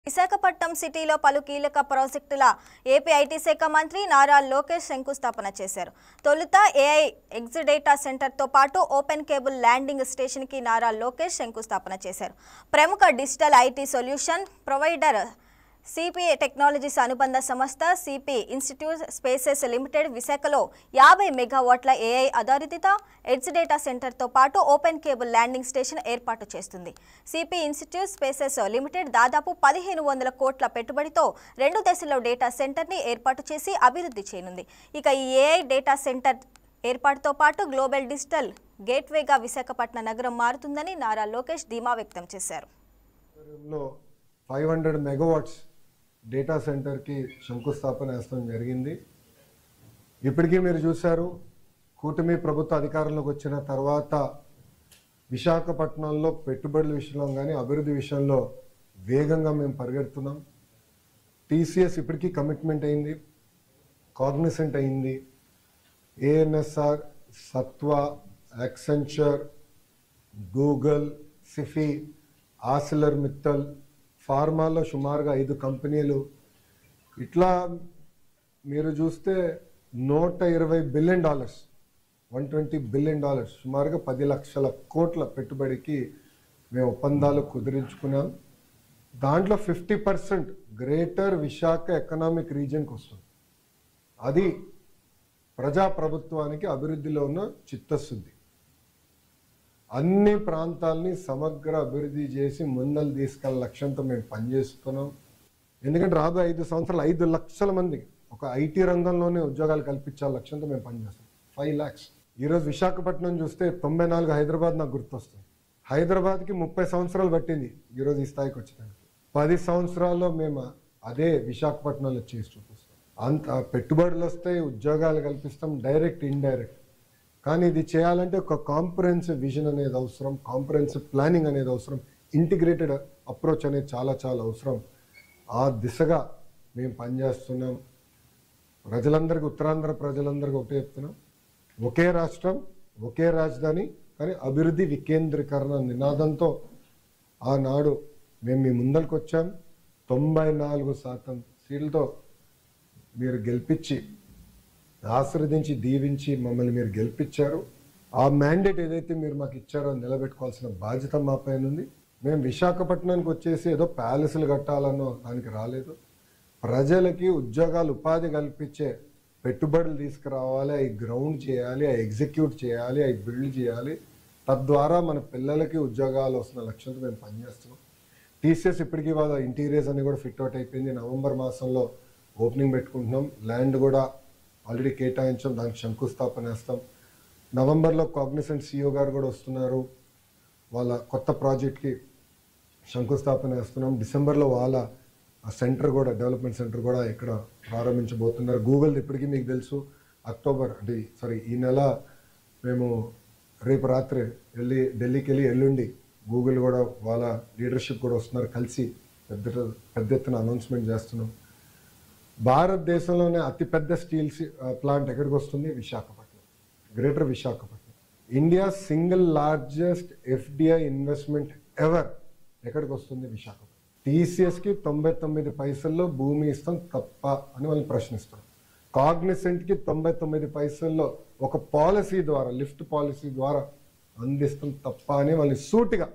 విశాఖపట్నం సిటీలో పలు కీలక ప్రాజెక్టుల ఏపీ ఐటీ శాఖ మంత్రి నారా లోకేష్ శంకుస్థాపన చేశారు. తొలుత ఏఐ ఎగ్జ్ డేటా సెంటర్తో పాటు ఓపెన్ కేబుల్ ల్యాండింగ్ స్టేషన్కి నారా లోకేష్ శంకుస్థాపన చేశారు. ప్రముఖ digital IT solution provider CP technologies అనుబంధ సంస్థ సిపి ఇన్స్టిట్యూట్ స్పేసెస్ లిమిటెడ్ విశాఖలో 50 మెగావాట్ల ఏఐ ఆధారిత ఎడ్జ్ డేటా సెంటర్తో పాటు ఓపెన్ కేబుల్ ల్యాండింగ్ స్టేషన్ ఏర్పాటు చేస్తుంది. సిపి ఇన్స్టిట్యూట్ స్పేసెస్ లిమిటెడ్ దాదాపు 1500 కోట్ల పెట్టుబడితో 2 దశల్లో డేటా సెంటర్ని ఏర్పాటు చేసి అభివృద్ధి చేయనుంది. ఇక ఈ ఏఐ డేటా సెంటర్ ఏర్పాటుతో పాటు గ్లోబల్ డిజిటల్ గేట్వేగా విశాఖపట్నం నగరం మారుతుందని నారా లోకేష్ ధీమా వ్యక్తం చేశారు. 500 మెగావాట్స్ డేటా సెంటర్కి శంకుస్థాపన వేయడం జరిగింది. ఇప్పటికీ మీరు చూశారు, కూటమి ప్రభుత్వ అధికారంలోకి వచ్చిన తర్వాత విశాఖపట్నంలో పెట్టుబడుల విషయంలో కానీ అభివృద్ధి విషయంలో వేగంగా మేము పరిగెడుతున్నాం. టీసీఎస్ ఇప్పటికీ కమిట్మెంట్ అయింది, కాగ్నిసెంట్ అయింది. ANSR, Satva, Accenture, Google, Sify, Arcelor Mittal, ఫార్మాలో సుమారుగా 5 కంపెనీలు. ఇట్లా మీరు చూస్తే $120 బిలియన్, $120 బిలియన్, సుమారుగా 10 లక్షల కోట్ల పెట్టుబడికి మేము ఒప్పందాలు కుదిరించుకున్నాం. దాంట్లో 50% గ్రేటర్ విశాఖ ఎకనామిక్ రీజియన్కి వస్తుంది. అది ప్రజాప్రభుత్వానికి అభివృద్ధిలో ఉన్న చిత్తశుద్ధి. అన్ని ప్రాంతాలని సమగ్ర అభివృద్ధి చేసి ముందలు తీసుకెళ్ళ లక్ష్యంతో మేము పనిచేస్తున్నాం. ఎందుకంటే రాబోయే 5 సంవత్సరాలు 5 లక్షల మందికి ఒక ఐటీ రంగంలోనే ఉద్యోగాలు కల్పించాల లక్ష్యంతో మేము పనిచేస్తాం. 5 lakhs. ఈరోజు విశాఖపట్నం చూస్తే 94 హైదరాబాద్ నాకు గుర్తొస్తుంది. హైదరాబాద్కి 30 సంవత్సరాలు పట్టింది ఈరోజు ఈ స్థాయికి వచ్చేదానికి. 10 సంవత్సరాల్లో మేము అదే విశాఖపట్నంలో చేసి చూపిస్తాం. అంత పెట్టుబడులు వస్తాయి, ఉద్యోగాలు కల్పిస్తాం, డైరెక్ట్ ఇండైరెక్ట్. కానీ ఇది చేయాలంటే ఒక కాంప్రహెన్సివ్ విజన్ అనేది అవసరం, కాంప్రహెన్సివ్ ప్లానింగ్ అనేది అవసరం, ఇంటిగ్రేటెడ్ అప్రోచ్ అనేది చాలా చాలా అవసరం. ఆ దిశగా మేము పనిచేస్తున్నాం. ప్రజలందరికీ, ఉత్తరాంధ్ర ప్రజలందరికీ ఒకటే చెప్తున్నాం, ఒకే రాష్ట్రం, ఒకే రాజధాని, కానీ అభివృద్ధి వికేంద్రీకరణ నినాదంతో ఆనాడు మేము మీ ముందరికి వచ్చాం. 94% సీట్లతో మీరు గెలిపించి, ఆశీర్వదించి, దీవించి మమ్మల్ని మీరు గెలిపించారు. ఆ మ్యాండేట్ ఏదైతే మీరు మాకు ఇచ్చారో నిలబెట్టుకోవాల్సిన బాధ్యత మా పైన ఉంది. మేము విశాఖపట్నానికి వచ్చేసి ఏదో ప్యాలెస్లు కట్టాలన్నో దానికి రాలేదు. ప్రజలకి ఉద్యోగాలు, ఉపాధి కల్పించే పెట్టుబడులు తీసుకురావాలి, అవి గ్రౌండ్ చేయాలి, అవి ఎగ్జిక్యూట్ చేయాలి, అవి బిల్డ్ చేయాలి. తద్వారా మన పిల్లలకి ఉద్యోగాలు వస్తున్న లక్ష్యంతో మేము పనిచేస్తున్నాం. టీసీఎస్ ఇప్పటికీ వాళ్ళ ఇంటీరియర్స్ అన్ని కూడా ఫిట్ అవుట్ అయిపోయింది. నవంబర్ మాసంలో ఓపెనింగ్ పెట్టుకుంటున్నాం. ల్యాండ్ కూడా ఆల్రెడీ కేటాయించాం, దానికి శంకుస్థాపన వేస్తాం. నవంబర్లో కాగ్నిసెంట్ సిఇఓ గారు కూడా వస్తున్నారు, వాళ్ళ కొత్త ప్రాజెక్ట్కి శంకుస్థాపన వేస్తున్నాం. డిసెంబర్లో వాళ్ళ సెంటర్ కూడా, డెవలప్మెంట్ సెంటర్ కూడా ఇక్కడ ప్రారంభించబోతున్నారు. గూగుల్ ఇప్పటికీ మీకు తెలుసు, ఈ నెల మేము రేపు రాత్రి ఢిల్లీకి వెళ్ళి ఎల్లుండి గూగుల్ కూడా వాళ్ళ లీడర్షిప్ కూడా వస్తున్నారు, కలిసి పెద్ద ఎత్తున అనౌన్స్మెంట్ చేస్తున్నాం. భారతదేశంలోనే అతిపెద్ద స్టీల్ ప్లాంట్ ఎక్కడికి వస్తుంది? Visakhapatnam, greater Visakhapatnam. India single largest FDI investment ever ఎక్కడికి వస్తుంది? విశాఖపట్నం. టీసీఎస్కి 99 పైసల్లో భూమి ఇస్తాం తప్ప అని వాళ్ళని ప్రశ్నిస్తాం. కాగ్నిసెంట్కి 99 పైసల్లో ఒక పాలసీ ద్వారా, లిఫ్ట్ పాలసీ ద్వారా అందిస్తాం తప్ప అని వాళ్ళని సూటిగా